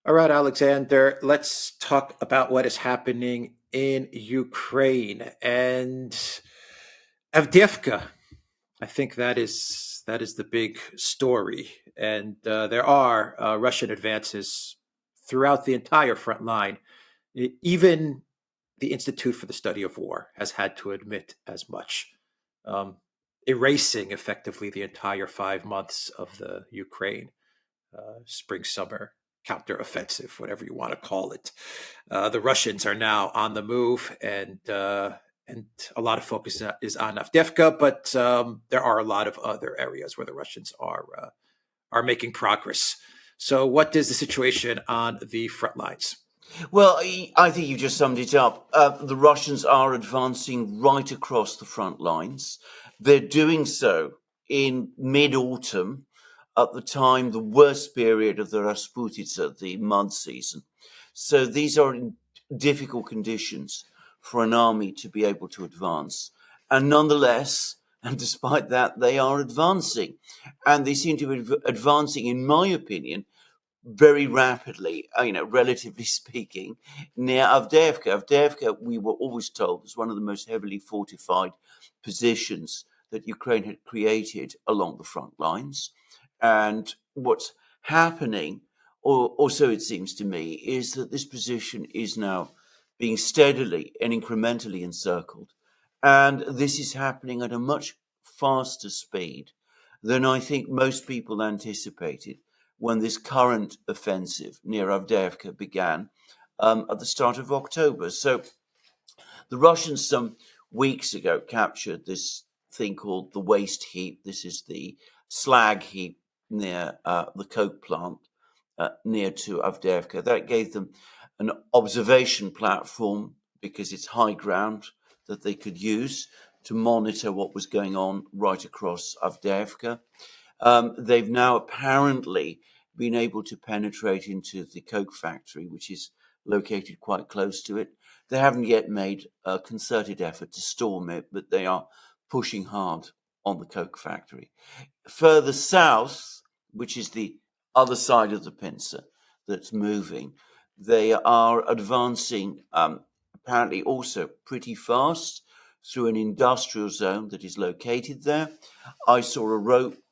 All right, Alexander, let's talk about what is happening in Ukraine and Avdiivka. I think that is the big story, and there are Russian advances throughout the entire front line. Even the Institute for the Study of War has had to admit as much, um, erasing effectively the entire 5 months of the Ukraine spring summer counteroffensive, whatever you want to call it. The Russians are now on the move, and a lot of focus is on Avdiivka, but there are a lot of other areas where the Russians are making progress. So, what is the situation on the front lines? Well, I think you just summed it up. The Russians are advancing right across the front lines. They're doing so in mid-autumn, at the time, the worst period of the Rasputitsa, the mud season. So these are in difficult conditions for an army to be able to advance. And nonetheless, and despite that, they are advancing. And they seem to be advancing, in my opinion, very rapidly, relatively speaking, near Avdiivka. Avdiivka, we were always told, is one of the most heavily fortified positions that Ukraine had created along the front lines. And what's happening, or so it seems to me, is that this position is now being steadily and incrementally encircled. And this is happening at a much faster speed than I think most people anticipated when this current offensive near Avdiivka began at the start of October. So the Russians some weeks ago captured this thing called the waste heap. This is the slag heap near the coke plant near to Avdiivka. That gave them an observation platform because it's high ground that they could use to monitor what was going on right across Avdiivka. They've now apparently been able to penetrate into the coke factory, which is located quite close to it. They haven't yet made a concerted effort to storm it, but they are pushing hard on the coke factory. Further south, which is the other side of the pincer that's moving, they are advancing apparently also pretty fast through an industrial zone that is located there. I saw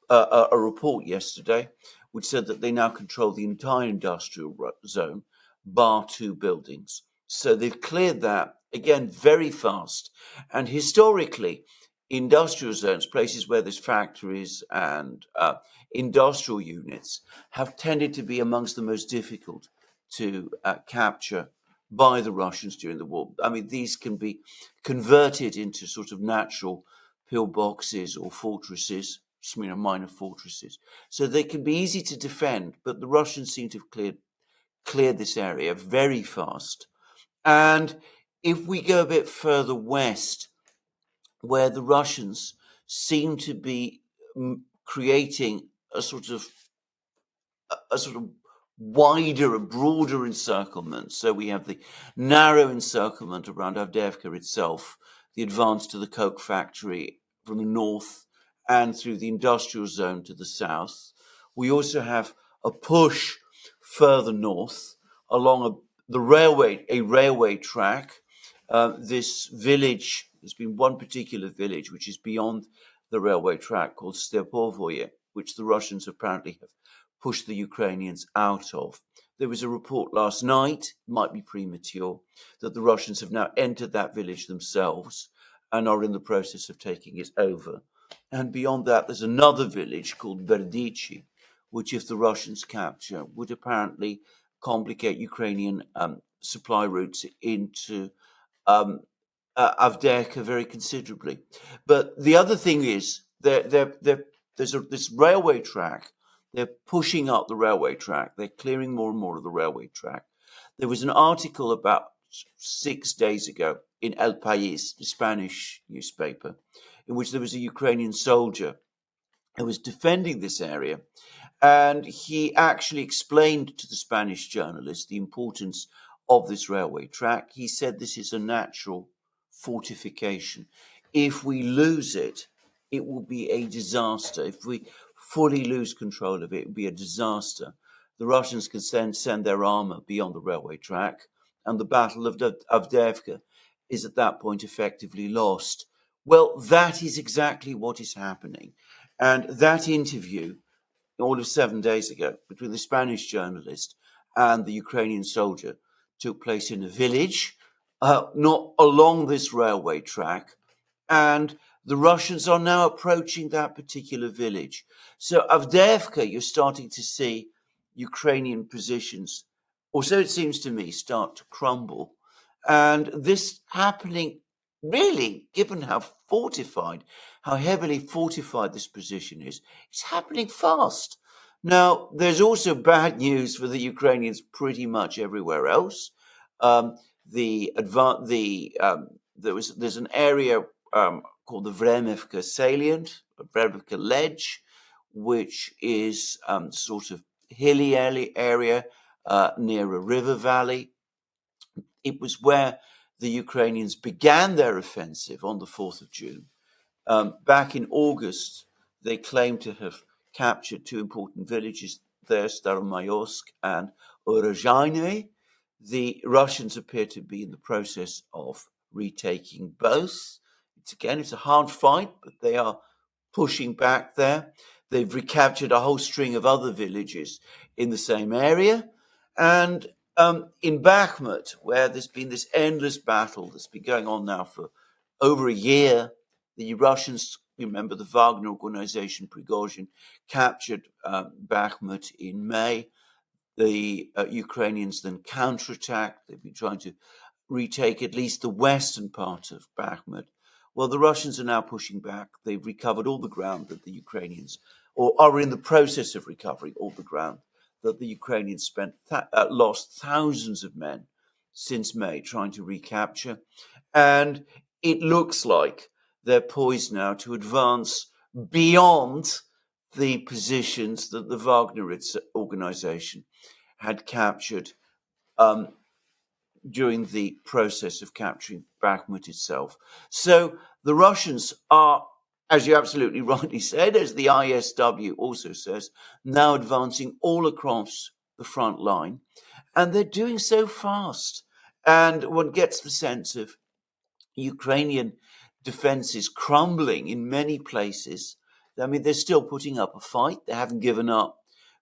a report yesterday which said that they now control the entire industrial zone, bar two buildings. So they've cleared that again very fast. And historically, industrial zones, places where there's factories and industrial units, have tended to be amongst the most difficult to capture by the Russians during the war. I mean, these can be converted into sort of natural pillboxes or fortresses, minor fortresses. So they can be easy to defend, but the Russians seem to have cleared this area very fast. And if we go a bit further west, where the Russians seem to be creating a sort of wider, a broader encirclement. So we have the narrow encirclement around Avdiivka itself, the advance to the coke factory from the north and through the industrial zone to the south. We also have a push further north along a railway track. This village, there's been one particular village which is beyond the railway track called Stepovoye, which the Russians apparently have pushed the Ukrainians out of. There was a report last night, might be premature, that the Russians have now entered that village themselves and are in the process of taking it over. And beyond that, there's another village called Berdichi, which, if the Russians capture, would apparently complicate Ukrainian supply routes into Avdiivka very considerably. But the other thing is, there's this railway track. They're pushing up the railway track. They're clearing more and more of the railway track. There was an article about 6 days ago in El País, the Spanish newspaper, in which there was a Ukrainian soldier who was defending this area. And he actually explained to the Spanish journalist the importance of this railway track. He said this is a natural fortification. If we lose it, it will be a disaster. If we fully lose control of it, it will be a disaster. the Russians can send their armor beyond the railway track, and the Battle of Avdiivka is at that point effectively lost. Well, that is exactly what is happening. And that interview, all of 7 days ago, between the Spanish journalist and the Ukrainian soldier, took place in a village, not along this railway track. And the Russians are now approaching that particular village. So Avdiivka, you're starting to see Ukrainian positions, or so it seems to me, start to crumble. And this happening, really, given how fortified, how heavily fortified this position is, it's happening fast. Now, there's also bad news for the Ukrainians pretty much everywhere else. Um, there's an area called the Vremivka salient, Vremivka ledge, which is sort of hilly area near a river valley. It was where the Ukrainians began their offensive on the 4th of June. Back in August, they claimed to have captured two important villages there, Staromayorsk and Orozhaine. The Russians appear to be in the process of retaking both. It's a hard fight, but they are pushing back there. They've recaptured a whole string of other villages in the same area. And in Bakhmut, where there's been this endless battle that's been going on now for over a year, the Russians, remember the Wagner organization, Prigozhin, captured Bakhmut in May. The Ukrainians then counterattacked. They've been trying to retake at least the western part of Bakhmut. Well, the Russians are now pushing back. They've recovered all the ground that the Ukrainians, or are in the process of recovering all the ground that the Ukrainians lost thousands of men since May trying to recapture. And it looks like they're poised now to advance beyond the positions that the Wagner organization had captured during the process of capturing Bakhmut itself. So the Russians are, as you absolutely rightly said, as the ISW also says, now advancing all across the front line, and they're doing so fast. And one gets the sense of Ukrainian defenses crumbling in many places. I mean, they're still putting up a fight. They haven't given up.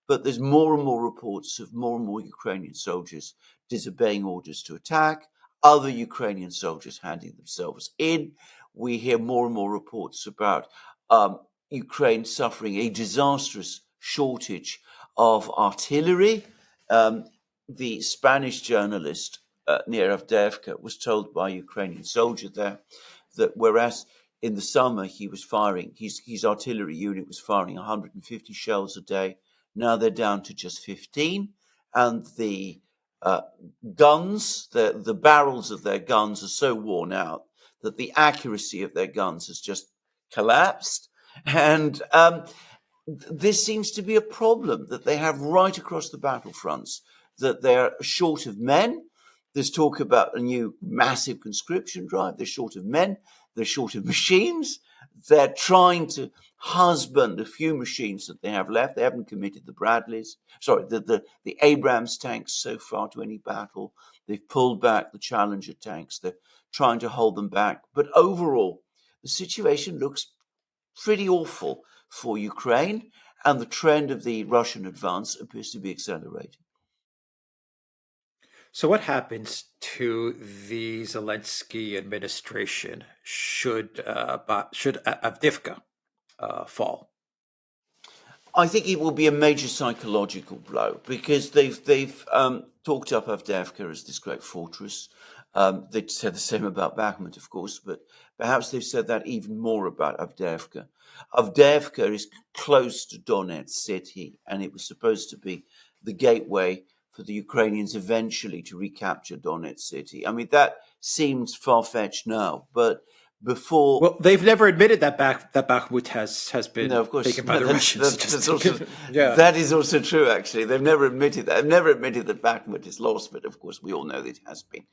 But there's more and more reports of more and more Ukrainian soldiers disobeying orders to attack, other Ukrainian soldiers handing themselves in. We hear more and more reports about Ukraine suffering a disastrous shortage of artillery. The Spanish journalist near Avdiivka was told by a Ukrainian soldier there that whereas in the summer he was firing, his artillery unit was firing 150 shells a day, now they're down to just 15, and the guns, the barrels of their guns are so worn out that the accuracy of their guns has just collapsed. And this seems to be a problem that they have right across the battlefronts, that they're short of men. There's talk about a new massive conscription drive. They're short of men. They're short of machines. They're trying to husband a few machines that they have left. They haven't committed the Abrams tanks so far to any battle. They've pulled back the Challenger tanks. They're trying to hold them back. But overall, the situation looks pretty awful for Ukraine, and the trend of the Russian advance appears to be accelerating. So, what happens to the Zelensky administration should Avdiivka fall? I think it will be a major psychological blow because they've talked up Avdiivka as this great fortress. They said the same about Bakhmut, of course, but perhaps they've said that even more about Avdiivka. Avdiivka is close to Donetsk city, and it was supposed to be the gateway for the Ukrainians eventually to recapture Donetsk city. I mean, that seems far-fetched now, but before... Well, they've never admitted that Bakhmut has been taken by the Russians. That is also true, actually. They've never admitted that. They've never admitted that Bakhmut is lost, but of course we all know that it has been.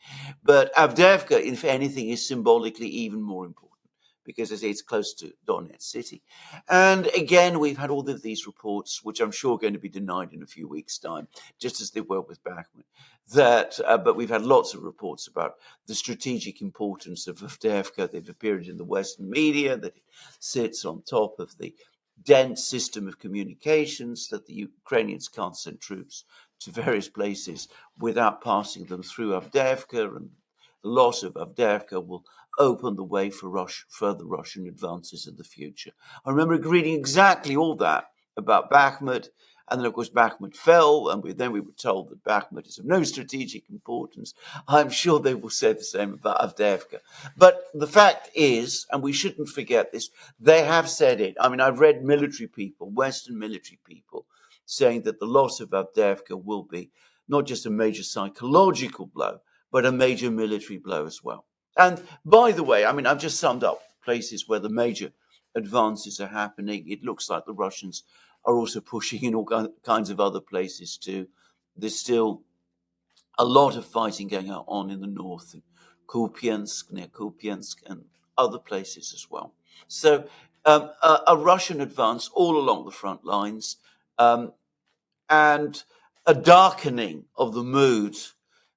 But Avdiivka, if anything, is symbolically even more important because as I say, it's close to Donetsk city. And again, we've had all of these reports, which I'm sure are going to be denied in a few weeks' time, just as they were with Bakhmut. But we've had lots of reports about the strategic importance of Avdiivka. They've appeared in the Western media, that it sits on top of the dense system of communications, that the Ukrainians can't send troops to various places without passing them through Avdiivka, and the loss of Avdiivka will open the way for further Russian advances in the future. I remember reading exactly all that about Bakhmut, and then, of course, Bakhmut fell, and then we were told that Bakhmut is of no strategic importance. I'm sure they will say the same about Avdiivka. But the fact is, and we shouldn't forget this, they have said it. I mean, I've read military people, Western military people, saying that the loss of Avdiivka will be not just a major psychological blow, but a major military blow as well. And by the way, I mean, I've just summed up places where the major advances are happening. It looks like the Russians are also pushing in all kinds of other places too. There's still a lot of fighting going on in the north, in Kupiansk, near Kupiansk, and other places as well. So a Russian advance all along the front lines, and a darkening of the mood,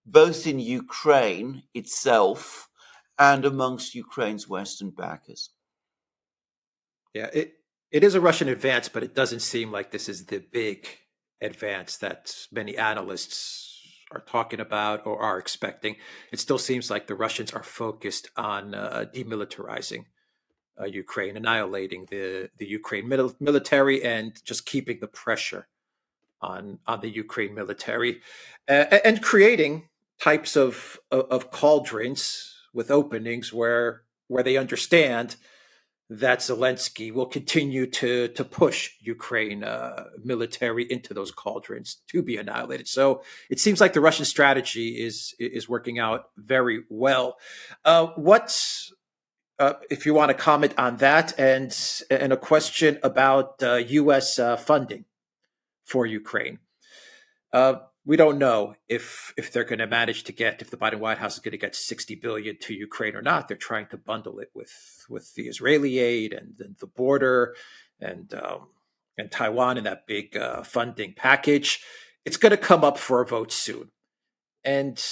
both in Ukraine itself and amongst Ukraine's Western backers. Yeah, it is a Russian advance, but it doesn't seem like this is the big advance that many analysts are talking about or are expecting. It still seems like the Russians are focused on demilitarizing Ukraine, annihilating the Ukraine military, and just keeping the pressure on the Ukraine military, and creating types of cauldrons with openings where they understand that Zelensky will continue to push Ukraine military into those cauldrons to be annihilated. So it seems like the Russian strategy is working out very well. What's if you want to comment on that, and a question about U.S. Funding for Ukraine. We don't know if they're going to manage to get, if the Biden White House is going to get 60 billion to Ukraine or not. They're trying to bundle it with the Israeli aid and the border and Taiwan in that big funding package. It's going to come up for a vote soon, and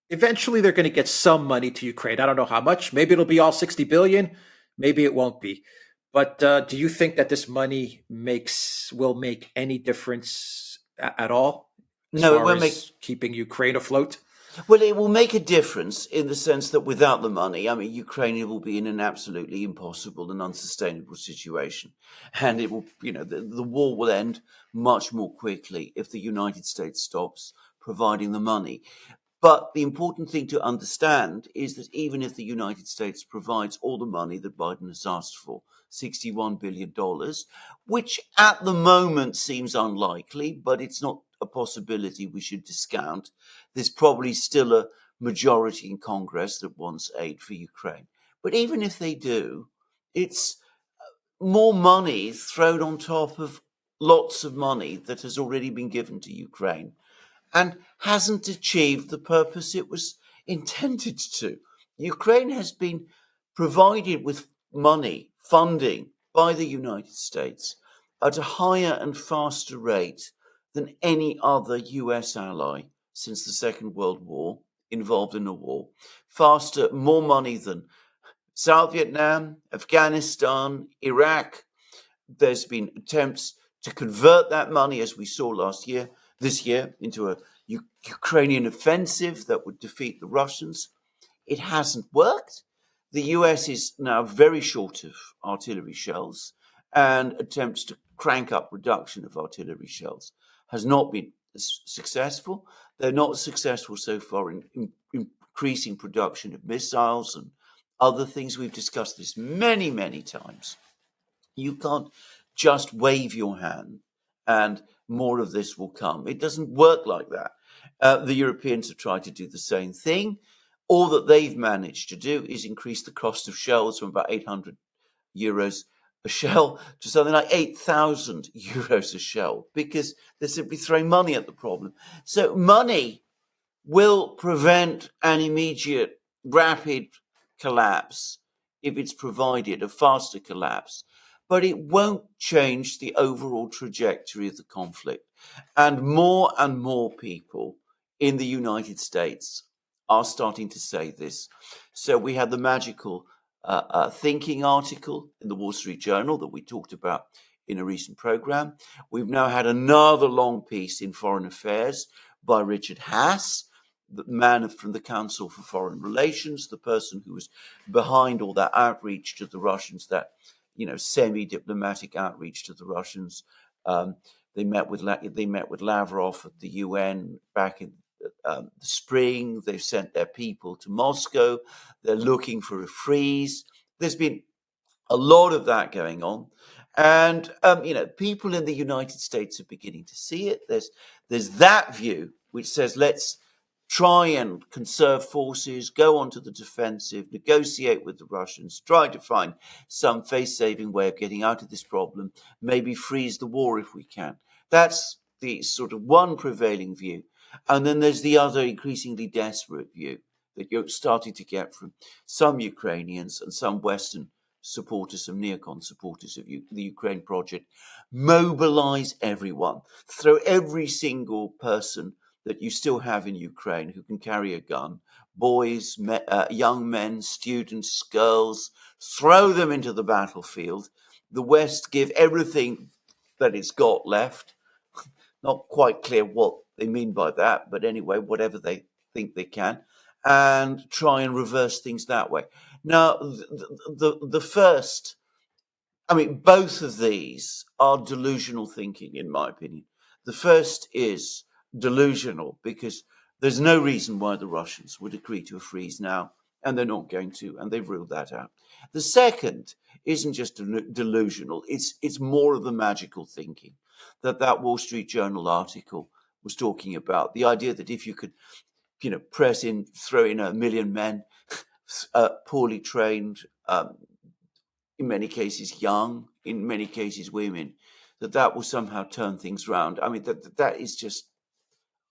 eventually they're going to get some money to Ukraine. I don't know how much. Maybe it'll be all 60 billion. Maybe it won't be. But do you think that this money will make any difference at all as No, it far won't as keeping Ukraine afloat? Well, it will make a difference in the sense that without the money, I mean, Ukraine will be in an absolutely impossible and unsustainable situation. And it will, the war will end much more quickly if the United States stops providing the money. But the important thing to understand is that even if the United States provides all the money that Biden has asked for, $61 billion, which at the moment seems unlikely, but it's not a possibility we should discount. There's probably still a majority in Congress that wants aid for Ukraine. But even if they do, it's more money thrown on top of lots of money that has already been given to Ukraine and hasn't achieved the purpose it was intended to. Ukraine has been provided with money, funding by the United States at a higher and faster rate than any other US ally since the Second World War involved in a war. Faster, more money than South Vietnam, Afghanistan, Iraq. There's been attempts to convert that money, as we saw this year, into a Ukrainian offensive that would defeat the Russians. It hasn't worked. The US is now very short of artillery shells, and attempts to crank up production of artillery shells has not been successful. They're not successful so far in increasing production of missiles and other things. We've discussed this many, many times. You can't just wave your hand and more of this will come. It doesn't work like that. The Europeans have tried to do the same thing. All that they've managed to do is increase the cost of shells from about 800 euros a shell to something like 8,000 euros a shell, because they're simply throwing money at the problem. So money will prevent an immediate, rapid collapse if it's provided a faster collapse, but it won't change the overall trajectory of the conflict. And more people in the United States are starting to say this. So we had the magical thinking article in the Wall Street Journal that we talked about in a recent program. We've now had another long piece in Foreign Affairs by Richard Haass, the man from the Council for Foreign Relations, the person who was behind all that outreach to the Russians, that semi-diplomatic outreach to the Russians. They met with Lavrov at the UN back in the spring. They've sent their people to Moscow. They're looking for a freeze. There's been a lot of that going on. And, people in the United States are beginning to see it. There's that view which says, let's try and conserve forces, go onto the defensive, negotiate with the Russians, try to find some face-saving way of getting out of this problem, maybe freeze the war if we can. That's the sort of one prevailing view. And then there's the other increasingly desperate view that you're starting to get from some Ukrainians and some Western supporters, some neocon supporters of the Ukraine project. Mobilize everyone. Throw every single person that you still have in Ukraine who can carry a gun, boys, young men, students, girls, throw them into the battlefield. The West give everything that it's got left. Not quite clear what they mean by that, but anyway, whatever they think they can, and try and reverse things that way. Now, the first, both of these are delusional thinking, in my opinion. The first is delusional because there's no reason why the Russians would agree to a freeze now, and they're not going to, and they've ruled that out. The second isn't just delusional, it's more of the magical thinking that Wall Street Journal article was talking about. The idea that if you could, throw in 1 million men, poorly trained, in many cases young, in many cases women, that will somehow turn things round. That is just,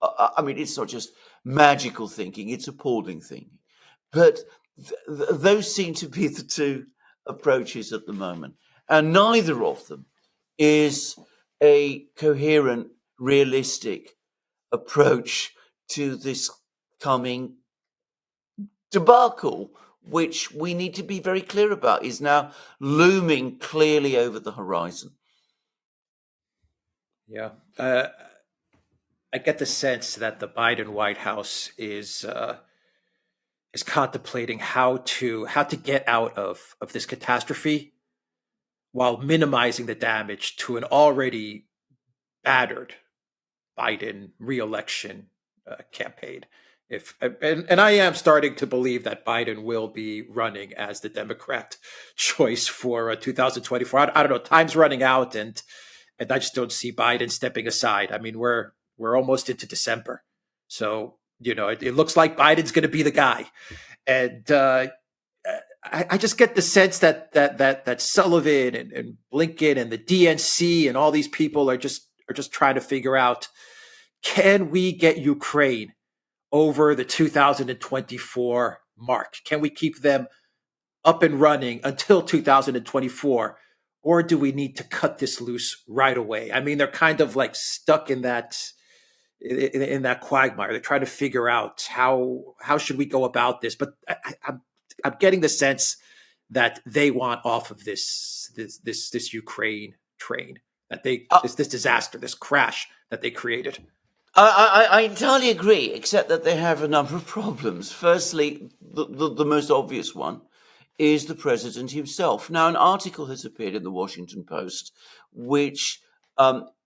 it's not just magical thinking, it's appalling thinking. But those seem to be the two approaches at the moment. And neither of them is a coherent, realistic approach to this coming debacle, which we need to be very clear about, is now looming clearly over the horizon. Yeah. I get the sense that the Biden White House is contemplating how to get out of this catastrophe while minimizing the damage to an already battered Biden reelection campaign. And I am starting to believe that Biden will be running as the Democrat choice for 2024. I don't know. Time's running out, and I just don't see Biden stepping aside. We're almost into December, so it looks like Biden's going to be the guy, and I just get the sense that Sullivan and Blinken and the DNC and all these people are just trying to figure out, can we get Ukraine over the 2024 mark? Can we keep them up and running until 2024? Or do we need to cut this loose right away? They're kind of like stuck in that quagmire. They're trying to figure out how should we go about this. But I'm getting the sense that they want off of this Ukraine train, that this disaster, this crash that they created. I entirely agree, except that they have a number of problems. Firstly, the most obvious one is the president himself. Now, an article has appeared in the Washington Post, which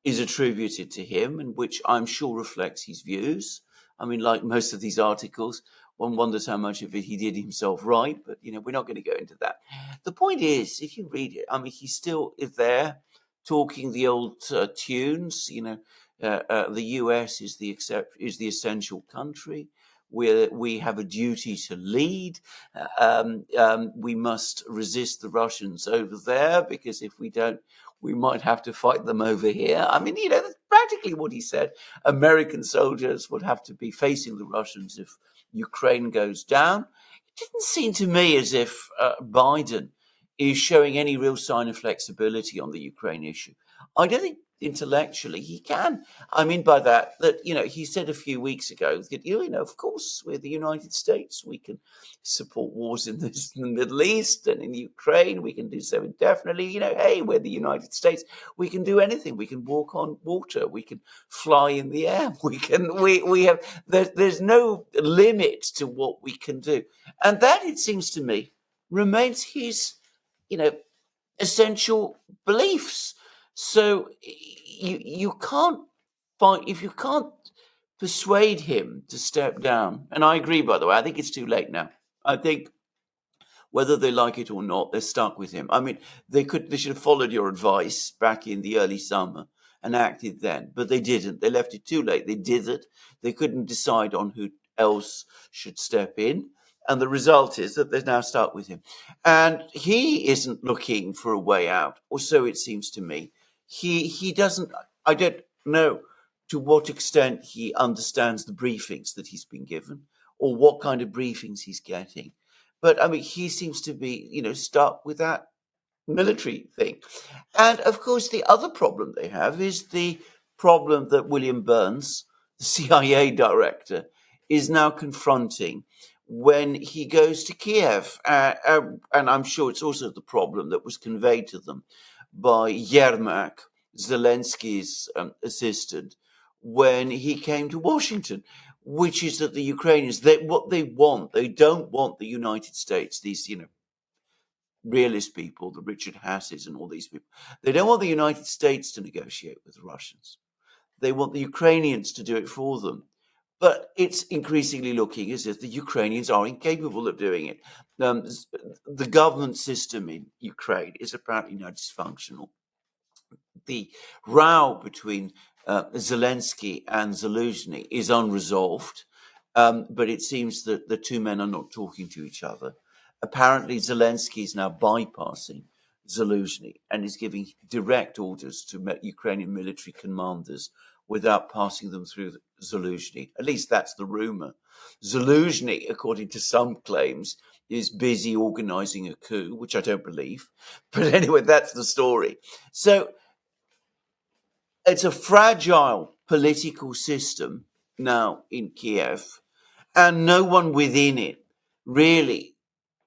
is attributed to him and which I'm sure reflects his views. Like most of these articles, one wonders how much of it he did himself right, but, we're not going to go into that. The point is, if you read it, he still is there talking the old tunes, the US is the essential country. We have a duty to lead. We must resist the Russians over there, because if we don't, we might have to fight them over here. I mean, that's practically what he said. American soldiers would have to be facing the Russians if Ukraine goes down. It didn't seem to me as if Biden is showing any real sign of flexibility on the Ukraine issue. I don't think intellectually he can. I mean by that he said a few weeks ago that of course we're the United States, we can support wars in the Middle East and in Ukraine, we can do so indefinitely. Hey, we're the United States, we can do anything, we can walk on water, we can fly in the air, we have there's no limit to what we can do. And that, it seems to me, remains his essential beliefs. So you can't find, if you can't persuade him to step down. And I agree, by the way, I think it's too late now. I think whether they like it or not, they're stuck with him. I mean, they should have followed your advice back in the early summer and acted then, but they didn't. They left it too late. They did it. They couldn't decide on who else should step in. And the result is that they're now stuck with him. And he isn't looking for a way out, or so it seems to me. He doesn't, I don't know to what extent he understands the briefings that he's been given or what kind of briefings he's getting. But I mean, he seems to be, stuck with that military thing. And of course, the other problem they have is the problem that William Burns, the CIA director, is now confronting when he goes to Kiev. And I'm sure it's also the problem that was conveyed to them by Yermak, Zelensky's assistant, when he came to Washington, which is that the Ukrainians, what they want, they don't want the United States, these, realist people, the Richard Hasses and all these people. They don't want the United States to negotiate with the Russians. They want the Ukrainians to do it for them. But it's increasingly looking as if the Ukrainians are incapable of doing it. The government system in Ukraine is apparently now dysfunctional. The row between Zelensky and Zelensky is unresolved, but it seems that the two men are not talking to each other. Apparently, Zelensky is now bypassing Zelensky and is giving direct orders to Ukrainian military commanders without passing them through Zelensky. At least that's the rumor. Zelensky, according to some claims, is busy organizing a coup, which I don't believe. But anyway, that's the story. So it's a fragile political system now in Kiev, and no one within it really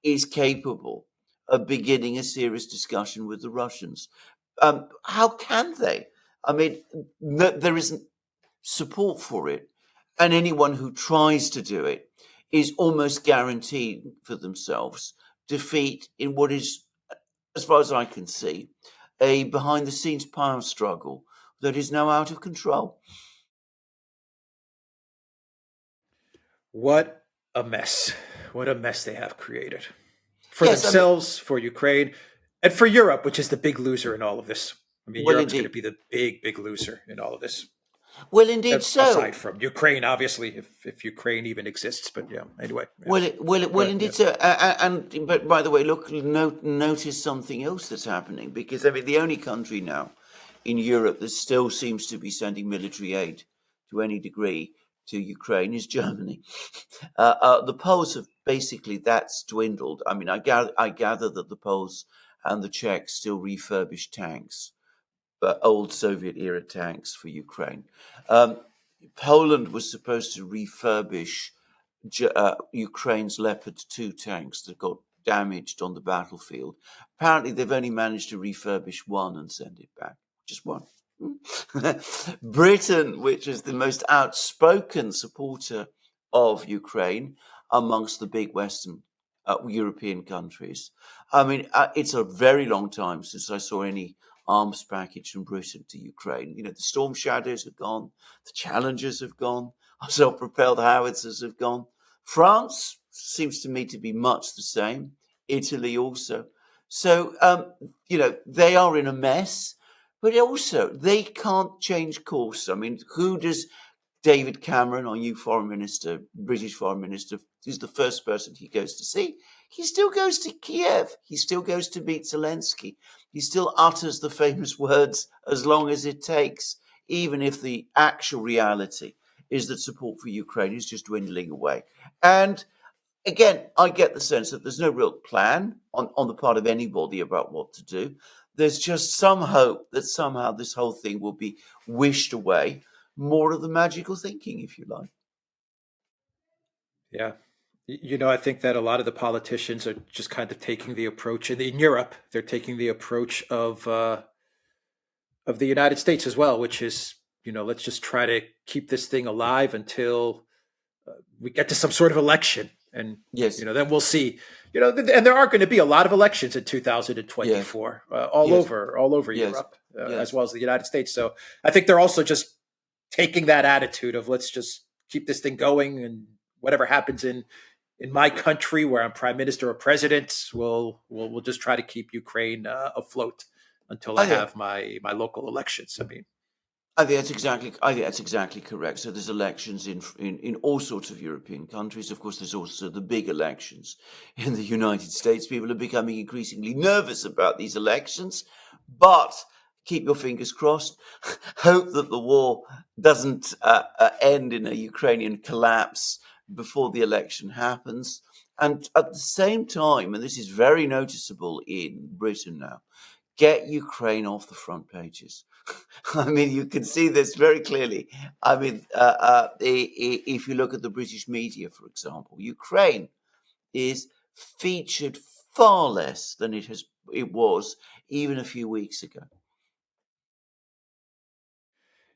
is capable of beginning a serious discussion with the Russians. How can they? I mean, there isn't support for it, and anyone who tries to do it is almost guaranteed for themselves defeat in what is, as far as I can see, a behind-the-scenes power struggle that is now out of control. What a mess. What a mess they have created for Yes, themselves, for Ukraine, and for Europe, which is the big loser in all of this. I mean, well, Europe's going to indeed. be the big loser in all of this. Well, indeed so. Aside from Ukraine, obviously, if Ukraine even exists. But yeah, anyway. Yeah. Well, But indeed yeah. so. But by the way, look, notice something else that's happening, because I mean, the only country now in Europe that still seems to be sending military aid to any degree to Ukraine is Germany. The Poles have basically, that's dwindled. I mean, I gather that the Poles and the Czechs still refurbish tanks, but old Soviet era tanks for Ukraine. Poland was supposed to refurbish Ukraine's Leopard 2 tanks that got damaged on the battlefield. Apparently, they've only managed to refurbish one and send it back. Just one. Britain, which is the most outspoken supporter of Ukraine amongst the big Western European countries. I mean, it's a very long time since I saw any arms package from Britain to Ukraine. The Storm Shadows have gone, the Challengers have gone, our self-propelled howitzers have gone. France seems to me to be much the same. Italy also. So, they are in a mess, but also they can't change course. I mean, who does David Cameron, our new foreign minister, British foreign minister, is the first person he goes to see. He still goes to Kiev. He still goes to meet Zelensky. He still utters the famous words, as long as it takes, even if the actual reality is that support for Ukraine is just dwindling away. And again, I get the sense that there's no real plan on the part of anybody about what to do. There's just some hope that somehow this whole thing will be wished away. More of the magical thinking, if you like. Yeah. I think that a lot of the politicians are just kind of taking the approach in Europe. They're taking the approach of the United States as well, which is, let's just try to keep this thing alive until we get to some sort of election, and Yes, then we'll see. And there are going to be a lot of elections in yes, 2024, all yes, over yes, Europe, as yes. well as the United States. So I think they're also just taking that attitude of let's just keep this thing going, and whatever happens in my country where I'm prime minister or president, we'll just try to keep Ukraine afloat until I I think have my local elections. I mean, I think that's exactly correct. So there's elections in all sorts of European countries. Of course, there's also the big elections in the United States. People are becoming increasingly nervous about these elections, but keep your fingers crossed. Hope that the war doesn't end in a Ukrainian collapse before the election happens. And at the same time, and this is very noticeable in Britain now, get Ukraine off the front pages. I mean, you can see this very clearly. I mean, if you look at the British media, for example, Ukraine is featured far less than it was even a few weeks ago.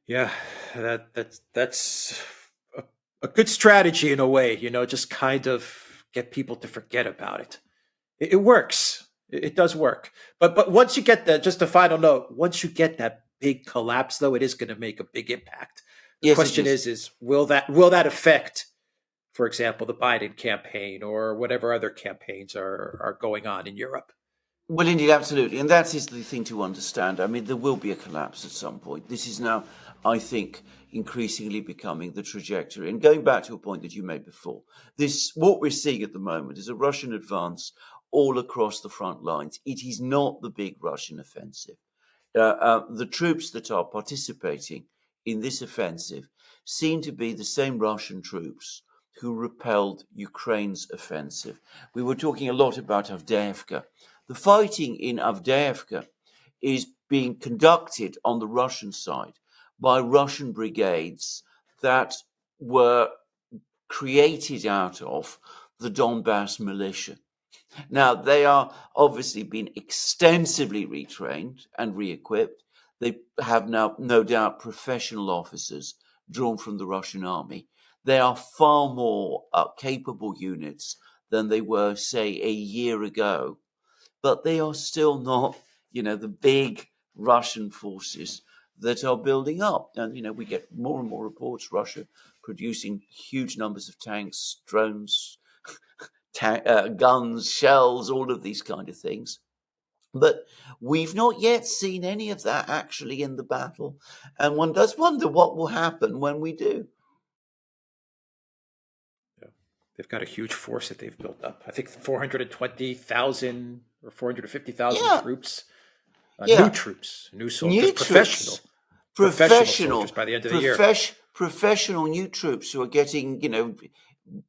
yeah, that's a, a good strategy in a way. Just kind of get people to forget about it. It works. It does work. But once you get that, just a final note. Once you get that big collapse, though, it is going to make a big impact. The Yes, it question is. is will that affect, for example, the Biden campaign or whatever other campaigns are going on in Europe? Well, indeed, absolutely. And that is the thing to understand. I mean, there will be a collapse at some point. This is now, I think, increasingly becoming the trajectory. And going back to a point that you made before, what we're seeing at the moment is a Russian advance all across the front lines. It is not the big Russian offensive. The troops that are participating in this offensive seem to be the same Russian troops who repelled Ukraine's offensive. We were talking a lot about Avdiivka. The fighting in Avdiivka is being conducted on the Russian side by Russian brigades that were created out of the Donbass militia. Now, they are obviously been extensively retrained and re-equipped. They have now, no doubt, professional officers drawn from the Russian army. They are far more capable units than they were, say, a year ago, but they are still not, the big Russian forces that are building up. And, we get more and more reports, Russia producing huge numbers of tanks, drones, guns, shells, all of these kind of things. But we've not yet seen any of that actually in the battle. And one does wonder what will happen when we do. Yeah. They've got a huge force that they've built up. I think 420,000 or 450,000 Yeah, troops, new yeah. troops, new soldiers, New professional, troops, professional soldiers by the end of the year. professional new troops who are getting,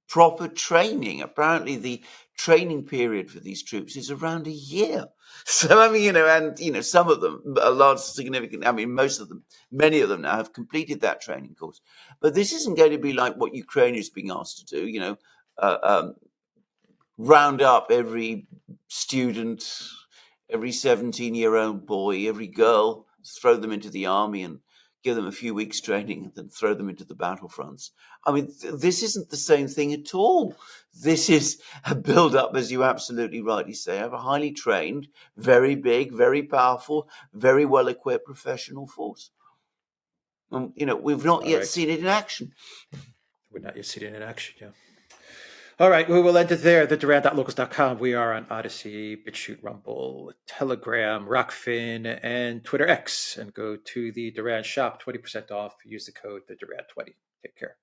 proper training. Apparently, the training period for these troops is around a year. So, I mean, some of them, a large, significant, I mean, most of them, many of them now have completed that training course. But this isn't going to be like what Ukraine is being asked to do, uh, um, round up every student, every 17-year-old boy, every girl, throw them into the army and give them a few weeks training and then throw them into the battlefronts. I mean, this isn't the same thing at all. This is a build-up, as you absolutely rightly say, of a highly trained, very big, very powerful, very well-equipped professional force. We've not All yet right. seen it in action. We're not yet seeing it in action. Yeah. All right, we will end it there. The Duran.locals.com. We are on Odyssey, BitChute, Rumble, Telegram, Rockfin, and Twitter X. And go to the Duran shop, 20% off. Use the code the Duran20. Take care.